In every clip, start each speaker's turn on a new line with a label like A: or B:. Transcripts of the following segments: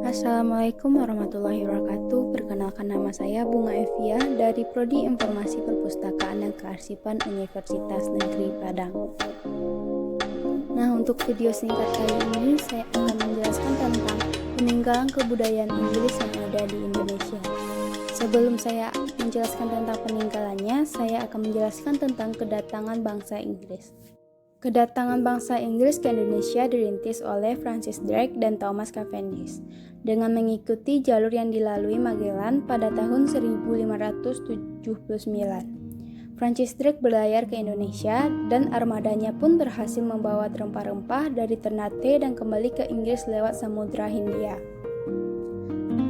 A: Assalamualaikum warahmatullahi wabarakatuh. Perkenalkan, nama saya Bunga Evia dari Prodi Informasi Perpustakaan dan Kearsipan Universitas Negeri Padang. Nah, untuk video singkat kali ini saya akan menjelaskan tentang peninggalan kebudayaan Inggris yang ada di Indonesia. Sebelum saya menjelaskan tentang peninggalannya, saya akan menjelaskan tentang kedatangan bangsa Inggris. Kedatangan bangsa Inggris ke Indonesia dirintis oleh Francis Drake dan Thomas Cavendish dengan mengikuti jalur yang dilalui Magellan pada tahun 1579. Francis Drake berlayar ke Indonesia dan armadanya pun berhasil membawa rempah-rempah dari Ternate dan kembali ke Inggris lewat Samudra Hindia.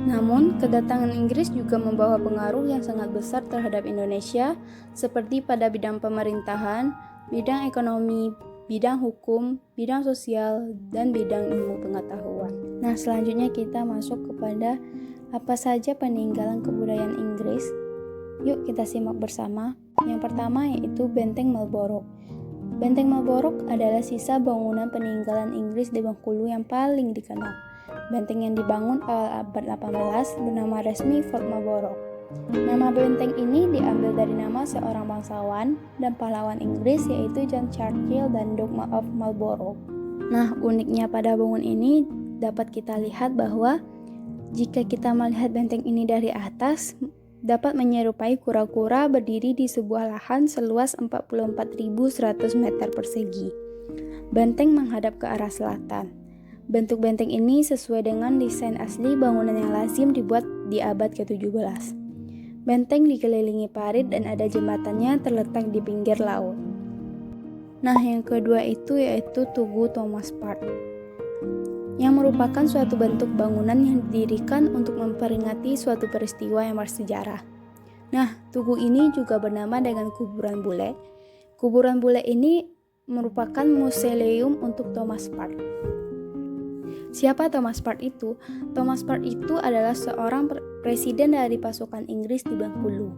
A: Namun, kedatangan Inggris juga membawa pengaruh yang sangat besar terhadap Indonesia, seperti pada bidang pemerintahan, bidang ekonomi, bidang hukum, bidang sosial, dan bidang ilmu pengetahuan. Nah, selanjutnya kita masuk kepada apa saja peninggalan kebudayaan Inggris. Yuk kita simak bersama. Yang pertama yaitu Benteng Marlborough. Benteng Marlborough adalah sisa bangunan peninggalan Inggris di Bengkulu yang paling dikenal. Benteng yang dibangun awal abad 18 bernama resmi Fort Marlborough. Nama benteng ini diambil dari nama seorang bangsawan dan pahlawan Inggris yaitu John Churchill dan Duke of Marlborough. Nah, uniknya pada bangunan ini dapat kita lihat bahwa jika kita melihat benteng ini dari atas, dapat menyerupai kura-kura berdiri di sebuah lahan seluas 44.100 meter persegi. Benteng menghadap ke arah selatan. Bentuk benteng ini sesuai dengan desain asli bangunan yang lazim dibuat di abad ke-17. Benteng dikelilingi parit dan ada jembatannya terletak di pinggir laut. Nah, yang kedua itu yaitu Tugu Thomas Park, yang merupakan suatu bentuk bangunan yang didirikan untuk memperingati suatu peristiwa yang bersejarah. Nah, tugu ini juga bernama dengan Kuburan Bule. Kuburan Bule ini merupakan mausoleum untuk Thomas Park. Siapa Thomas Park itu? Thomas Park itu adalah seorang presiden dari pasukan Inggris di Bengkulu.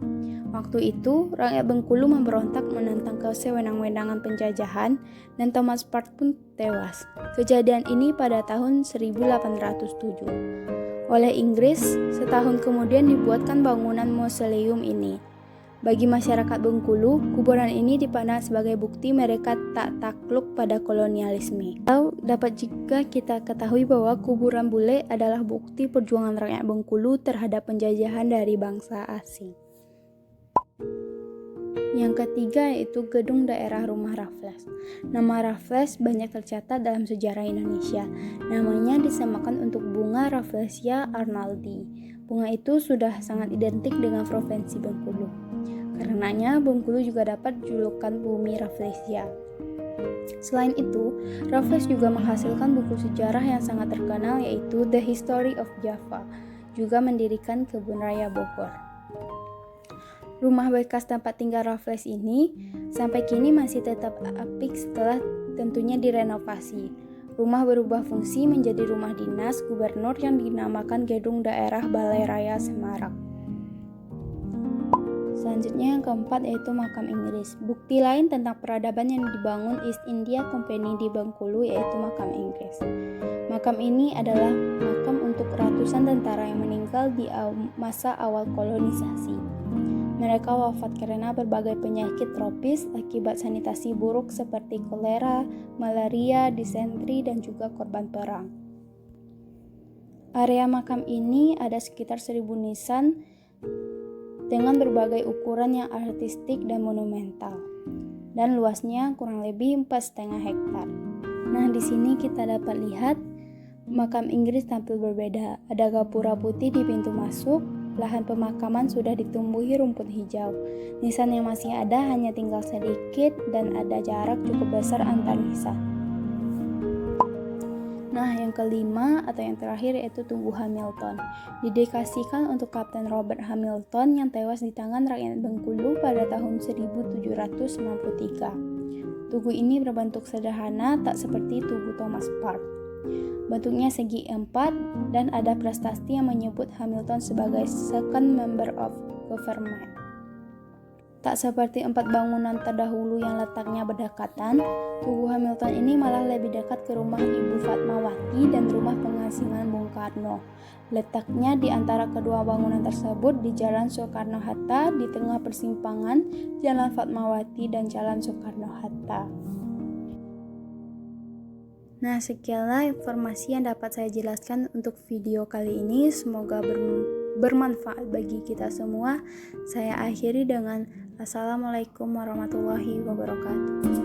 A: Waktu itu, rakyat Bengkulu memberontak menentang kesewenang-wenangan penjajahan dan Thomas Park pun tewas. Kejadian ini pada tahun 1807. Oleh Inggris, setahun kemudian dibuatkan bangunan mausoleum ini. Bagi masyarakat Bengkulu, kuburan ini dipandang sebagai bukti mereka tak takluk pada kolonialisme. Atau dapat juga kita ketahui bahwa kuburan bule adalah bukti perjuangan rakyat Bengkulu terhadap penjajahan dari bangsa asing. Yang ketiga yaitu Gedung Daerah Rumah Raffles. Nama Raffles banyak tercatat dalam sejarah Indonesia. Namanya disamakan untuk bunga Rafflesia arnoldi. Bunga itu sudah sangat identik dengan provinsi Bengkulu. Karenanya, Bengkulu juga dapat julukan Bumi Rafflesia. Selain itu, Raffles juga menghasilkan buku sejarah yang sangat terkenal yaitu The History of Java, juga mendirikan Kebun Raya Bogor. Rumah bekas tempat tinggal Raffles ini sampai kini masih tetap apik setelah tentunya direnovasi. Rumah berubah fungsi menjadi rumah dinas gubernur yang dinamakan Gedung Daerah Balai Raya Semarang. Selanjutnya yang keempat yaitu Makam Inggris. Bukti lain tentang peradaban yang dibangun East India Company di Bengkulu yaitu Makam Inggris. Makam ini adalah makam untuk ratusan tentara yang meninggal di masa awal kolonisasi. Mereka wafat karena berbagai penyakit tropis akibat sanitasi buruk seperti kolera, malaria, disentri, dan juga korban perang. Area makam ini ada sekitar 1.000 nisan dengan berbagai ukuran yang artistik dan monumental, dan luasnya kurang lebih 4,5 hektar. Nah, di sini kita dapat lihat makam Inggris tampil berbeda. Ada gapura putih di pintu masuk, lahan pemakaman sudah ditumbuhi rumput hijau. Nisan yang masih ada hanya tinggal sedikit dan ada jarak cukup besar antar nisan. Nah, yang kelima atau yang terakhir yaitu Tugu Hamilton. Didedikasikan untuk Kapten Robert Hamilton yang tewas di tangan rakyat Bengkulu pada tahun 1793. Tugu ini berbentuk sederhana, tak seperti Tugu Thomas Park. Bentuknya segi empat dan ada prasasti yang menyebut Hamilton sebagai second member of government. Tak seperti 4 bangunan terdahulu yang letaknya berdekatan, Tugu Hamilton ini malah lebih dekat ke rumah Ibu Fatmawati dan rumah pengasingan Bung Karno. Letaknya di antara kedua bangunan tersebut di Jalan Soekarno-Hatta di tengah persimpangan Jalan Fatmawati dan Jalan Soekarno-Hatta. Nah, sekianlah informasi yang dapat saya jelaskan untuk video kali ini. Semoga bermanfaat bagi kita semua. Saya akhiri dengan Assalamualaikum warahmatullahi wabarakatuh.